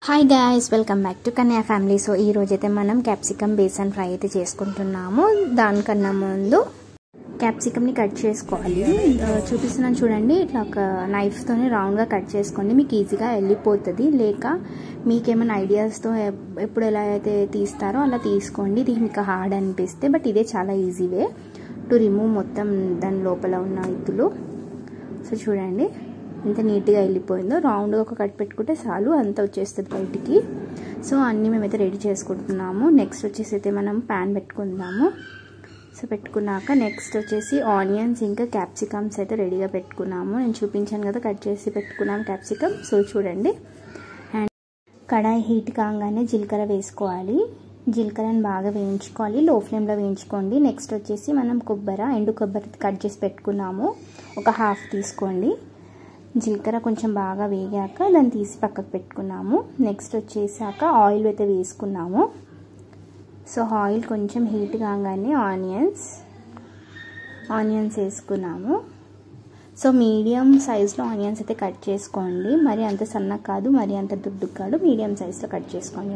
Hi guys, welcome back to Kanya family. So ఈ రోజైతే మనం క్యాప్సికమ్ బేసన్ ఫ్రై అయితే చేసుకుంటున్నాము. దానికన్నా ముందు క్యాప్సికమ్ని కట్ చేసుకోవాలి. చూపిస్తున్నాను చూడండి. ఇట్లా ఒక నైఫ్తోని రౌండ్గా కట్ చేసుకోండి, మీకు ఈజీగా వెళ్ళిపోతుంది. లేక మీకేమైనా ఐడియాస్తో ఎప్పుడు ఎలా అయితే తీస్తారో అలా తీసుకోండి. ఇది మీకు హార్డ్ అనిపిస్తే, బట్ ఇదే చాలా ఈజీ వే టు రిమూవ్ మొత్తం దాని లోపల ఉన్న ఇత్తులు. సో చూడండి ఎంత నీట్గా వెళ్ళిపోయిందో. రౌండ్గా ఒక కట్ పెట్టుకుంటే చాలు, అంతా వచ్చేస్తుంది బయటికి. సో అన్నీ మేమైతే రెడీ చేసుకుంటున్నాము. నెక్స్ట్ వచ్చేసి అయితే మనం ప్యాన్ పెట్టుకుందాము. సో పెట్టుకున్నాక నెక్స్ట్ వచ్చేసి ఆనియన్స్ ఇంకా క్యాప్సికమ్స్ అయితే రెడీగా పెట్టుకున్నాము. నేను చూపించాను కదా, కట్ చేసి పెట్టుకున్నాము క్యాప్సికమ్. సో చూడండి. అండ్ కడాయి హీట్ కాగానే జీలకర్ర వేసుకోవాలి. జీలకర్రని బాగా వేయించుకోవాలి, లో ఫ్లేమ్లో వేయించుకోండి. నెక్స్ట్ వచ్చేసి మనం ఎండు కొబ్బరి కట్ చేసి పెట్టుకున్నాము, ఒక హాఫ్ తీసుకోండి. జీలకర్ర కొంచెం బాగా వేగాక దాన్ని తీసి పక్కకు పెట్టుకున్నాము. నెక్స్ట్ వచ్చేసాక ఆయిల్ అయితే వేసుకున్నాము. సో ఆయిల్ కొంచెం హీట్ కాగానే ఆనియన్స్ వేసుకున్నాము. సో మీడియం సైజులో ఆనియన్స్ అయితే కట్ చేసుకోండి. మరి అంత సన్నగా కాదు, మరి అంత దుడ్డుగా కాదు, మీడియం సైజులో కట్ చేసుకోండి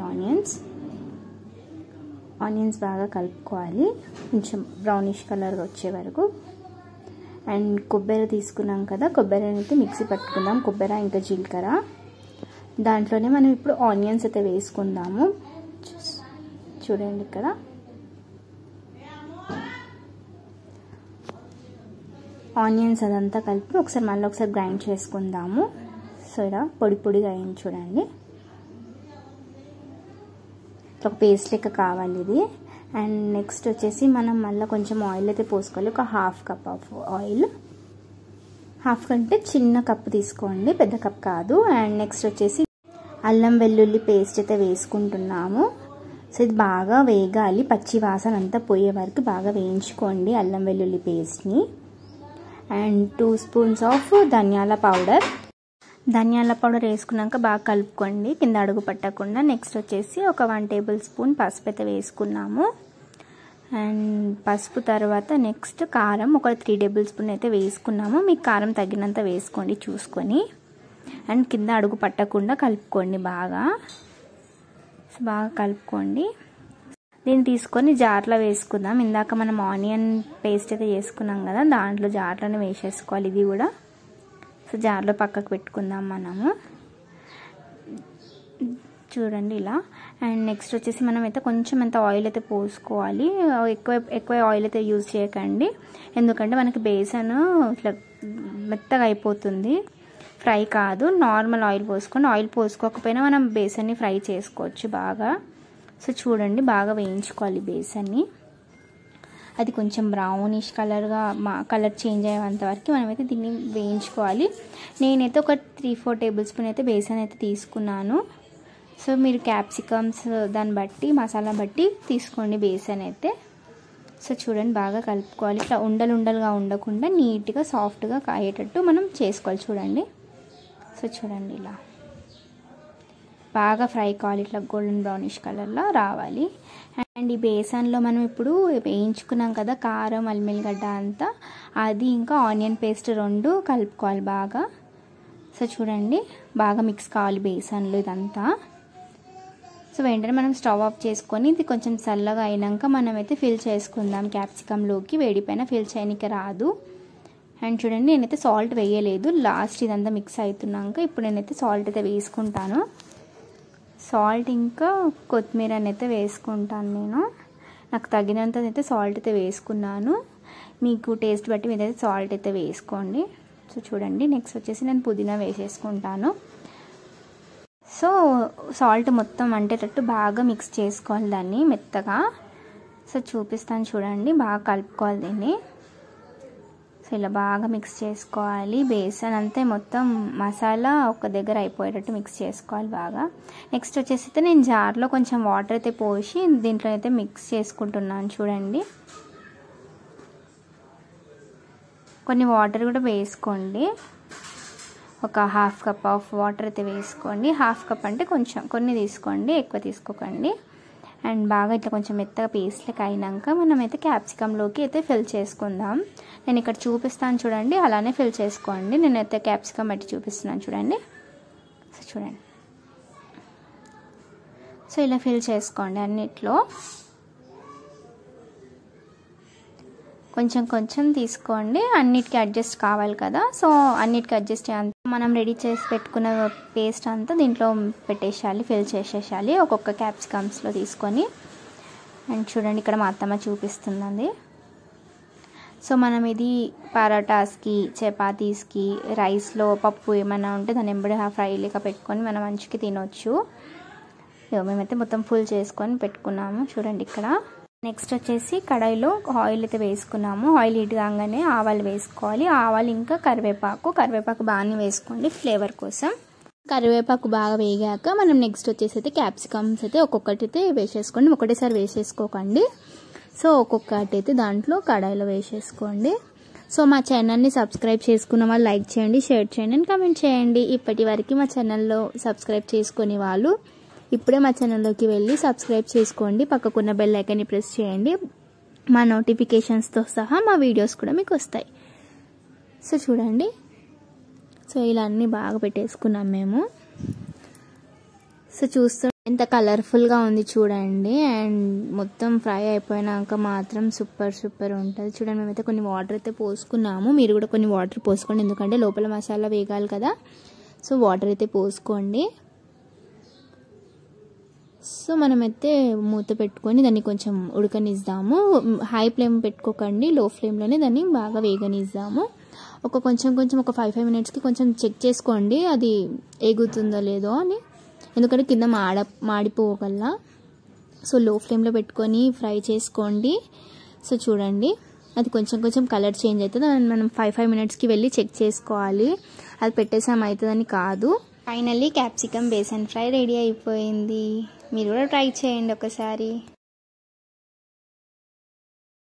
ఆనియన్స్ బాగా కలుపుకోవాలి, కొంచెం బ్రౌనిష్ కలర్గా వచ్చే వరకు. అండ్ కొబ్బరి తీసుకున్నాం కదా, కొబ్బరిని అయితే మిక్సీ పట్టుకుందాం. కొబ్బరి ఇంకా జీలకర్ర, దాంట్లోనే మనం ఇప్పుడు ఆనియన్స్ అయితే వేసుకుందాము. చూడండి ఇక్కడ ఆనియన్స్ అదంతా కలిపి మళ్ళీ ఒకసారి గ్రైండ్ చేసుకుందాము. సో ఇలా పొడి పొడిగా అయింది చూడండి. ఒక పేస్ట్ లెక్క కావాలి ఇది. అండ్ నెక్స్ట్ వచ్చేసి మనం మళ్ళీ కొంచెం ఆయిల్ అయితే పోసుకోవాలి, ఒక half cup of oil. Half కంటే చిన్న కప్పు తీసుకోండి, పెద్ద కప్ కాదు. అండ్ నెక్స్ట్ వచ్చేసి అల్లం వెల్లుల్లి పేస్ట్ అయితే వేసుకుంటున్నాము. సో ఇది బాగా వేగాలి, పచ్చి వాసన అంతా పోయే వరకు బాగా వేయించుకోండి అల్లం వెల్లుల్లి పేస్ట్ని. అండ్ 2 స్పూన్స్ ఆఫ్ ధనియాల పౌడర్ వేసుకున్నాక బాగా కలుపుకోండి, కింద అడుగు పట్టకుండా. నెక్స్ట్ వచ్చేసి ఒక 1 టేబుల్ స్పూన్ పసుపు అయితే వేసుకున్నాము. అండ్ పసుపు తర్వాత నెక్స్ట్ కారం ఒక 3 టేబుల్ స్పూన్ అయితే వేసుకున్నాము. మీకు కారం తగినంత వేసుకోండి చూసుకొని. అండ్ కింద అడుగు పట్టకుండా కలుపుకోండి బాగా. బాగా కలుపుకోండి. దీన్ని తీసుకొని జార్లో వేసుకుందాం. ఇందాక మనం ఆనియన్ పేస్ట్ అయితే చేసుకున్నాం కదా, దాంట్లో జార్లోనే వేసేసుకోవాలి ఇది కూడా. సో జార్లో పక్కకు పెట్టుకుందాం మనము. చూడండి ఇలా. అండ్ నెక్స్ట్ వచ్చేసి మనం అయితే కొంచెం అంత ఆయిల్ అయితే పోసుకోవాలి. ఎక్కువ ఆయిల్ అయితే యూజ్ చేయకండి, ఎందుకంటే మనకి బేసన్ ఇట్లా మెత్తగా అయిపోతుంది, ఫ్రై కాదు. నార్మల్ ఆయిల్ పోసుకోండి. ఆయిల్ పోసుకోకపోయినా మనం బేసన్ని ఫ్రై చేసుకోవచ్చు బాగా. సో చూడండి బాగా వేయించుకోవాలి బేసన్ని. అది కొంచెం బ్రౌనిష్ కలర్ చేంజ్ అయ్యేంత వరకు మనమైతే దీన్ని వేయించుకోవాలి. నేనైతే ఒక 3-4 టేబుల్ స్పూన్ అయితే బేసన్ అయితే తీసుకున్నాను. సో మీరు క్యాప్సికమ్స్ దాన్ని బట్టి, మసాలా బట్టి తీసుకోండి బేసన్ అయితే. సో చూడండి బాగా కలుపుకోవాలి. ఇట్లా ఉండలుగా ఉండకుండా నీట్గా సాఫ్ట్గా కాయేటట్టు మనం చేసుకోవాలి చూడండి. సో చూడండి ఇలా బాగా ఫ్రై కావాలి, ఇట్లా గోల్డెన్ బ్రౌనిష్ కలర్లో రావాలి. అండ్ ఈ బేసన్లో మనం ఇప్పుడు వేయించుకున్నాం కదా కారం, అల్లిగడ్డ అంతా, అది ఇంకా ఆనియన్ పేస్ట్ 2 కలుపుకోవాలి బాగా. సో చూడండి బాగా మిక్స్ కావాలి బేసన్లో ఇదంతా. సో వెంటనే మనం స్టవ్ ఆఫ్ చేసుకొని ఇది కొంచెం చల్లగా అయినాక మనమైతే ఫిల్ చేసుకుందాం క్యాప్సికంలోకి. వేడిపైన ఫిల్ చేయడానికి రాదు. అండ్ చూడండి నేనైతే సాల్ట్ వేయలేదు, లాస్ట్ ఇదంతా మిక్స్ అవుతున్నాక ఇప్పుడు నేనైతే సాల్ట్ అయితే వేసుకుంటాను. సాల్ట్ ఇంకా కొత్తిమీర అయితే వేసుకుంటాను నేను. నాకు తగినంత అయితే సాల్ట్ అయితే వేసుకున్నాను. మీకు టేస్ట్ బట్టి మీరైతే సాల్ట్ అయితే వేసుకోండి. సో చూడండి నెక్స్ట్ వచ్చేసి నేను పుదీనా వేసేసుకుంటాను. సో సాల్ట్ మొత్తం అంటేటట్టు బాగా మిక్స్ చేసుకోవాలి దాన్ని మెత్తగా. సో చూపిస్తాను చూడండి, బాగా కలుపుకోవాలి దీన్ని. సో ఇలా బాగా మిక్స్ చేసుకోవాలి. బేసన్ అంతే మొత్తం మసాలా ఒక దగ్గర అయిపోయేటట్టు మిక్స్ చేసుకోవాలి బాగా. నెక్స్ట్ వచ్చేసి అయితే నేను జార్లో కొంచెం వాటర్ అయితే పోసి దీంట్లో అయితే మిక్స్ చేసుకుంటున్నాను చూడండి. కొన్ని వాటర్ కూడా వేసుకోండి, ఒక హాఫ్ కప్ ఆఫ్ వాటర్ అయితే వేసుకోండి. హాఫ్ కప్ అంటే కొంచెం కొన్ని తీసుకోండి, ఎక్కువ తీసుకోకండి. అండ్ బాగా ఇట్లా కొంచెం మెత్తగా పేస్ట్లకి అయినాక మనమైతే క్యాప్సికంలోకి అయితే ఫిల్ చేసుకుందాం. నేను ఇక్కడ చూపిస్తాను చూడండి, అలానే ఫిల్ చేసుకోండి. నేనైతే క్యాప్సికం బట్టి చూపిస్తున్నాను చూడండి. సో చూడండి సో ఇలా ఫిల్ చేసుకోండి అన్నిట్లో. కొంచెం కొంచెం తీసుకోండి, అన్నిటికీ అడ్జస్ట్ కావాలి కదా. సో అన్నిటికీ అడ్జస్ట్ మనం రెడీ చేసి పెట్టుకున్న పేస్ట్ అంతా దీంట్లో పెట్టేసేయాలి, ఫిల్ చేసేసేయాలి ఒక్కొక్క క్యాప్సికమ్స్లో తీసుకొని. అండ్ చూడండి ఇక్కడ మా అత్తమ్మ చూపిస్తున్నది. సో మనం ఇది పరాటాస్కి, చపాతీస్కి, రైస్లో పప్పు ఏమైనా ఉంటే దాన్ని ఎంబడి ఫ్రై లేక పెట్టుకొని మనం మంచిగా తినొచ్చు. మేమైతే మొత్తం ఫుల్ చేసుకొని పెట్టుకున్నాము చూడండి ఇక్కడ. నెక్స్ట్ వచ్చేసి కడాయిలో ఆయిల్ అయితే వేసుకున్నాము. ఆయిల్ హీట్ కాగానే ఆవాలు వేసుకోవాలి. ఆవాలు ఇంకా కరివేపాకు బాగానే వేసుకోండి ఫ్లేవర్ కోసం. కరివేపాకు బాగా వేగాక మనం నెక్స్ట్ వచ్చేసి అయితే క్యాప్సికమ్స్ అయితే ఒక్కొక్కటి అయితే వేసేసుకోండి, ఒకటేసారి వేసేసుకోకండి. సో ఒక్కొక్కటి అయితే దాంట్లో కడాయిలో వేసేసుకోండి. సో మా ఛానల్ని సబ్స్క్రైబ్ చేసుకున్న వాళ్ళు లైక్ చేయండి, షేర్ చేయండి అండ్ కామెంట్ చేయండి. ఇప్పటి వరకు మా ఛానల్లో సబ్స్క్రైబ్ చేసుకునే వాళ్ళు ఇప్పుడే మా ఛానల్లోకి వెళ్ళి సబ్స్క్రైబ్ చేసుకోండి, పక్కకున్న బెల్ ఐకాన్ని ప్రెస్ చేయండి. మా నోటిఫికేషన్స్తో సహా మా వీడియోస్ కూడా మీకు వస్తాయి. సో చూడండి, సో ఇలా అన్నీ బాగా పెట్టేసుకున్నాం మేము. సో చూస్తూ ఎంత కలర్ఫుల్గా ఉంది చూడండి. అండ్ మొత్తం ఫ్రై అయిపోయినాక మాత్రం సూపర్ ఉంటుంది చూడండి. మేమైతే కొన్ని వాటర్ అయితే పోసుకున్నాము, మీరు కూడా కొన్ని వాటర్ పోసుకోండి, ఎందుకంటే లోపల మసాలా వేగాలి కదా. సో వాటర్ అయితే పోసుకోండి. సో మనమైతే మూత పెట్టుకొని దాన్ని కొంచెం ఉడకనిద్దాము. హై ఫ్లేమ్ పెట్టుకోకండి, లో ఫ్లేమ్లోనే దాన్ని బాగా వేగనిద్దాము. కొంచెం ఒక 5 మినిట్స్కి కొంచెం చెక్ చేసుకోండి అది ఎగుతుందో లేదో అని, ఎందుకంటే కింద మాడిపోగల. సో లో ఫ్లేమ్లో పెట్టుకొని ఫ్రై చేసుకోండి. సో చూడండి అది కొంచెం కలర్ చేంజ్ అవుతుంది, మనం 5 మినిట్స్కి వెళ్ళి చెక్ చేసుకోవాలి, అది పెట్టేసాం అవుతుందని కాదు. Finally capsicum besan fry ready అయిపోయింది. మీరు కూడా ట్రై చేయండి ఒకసారి.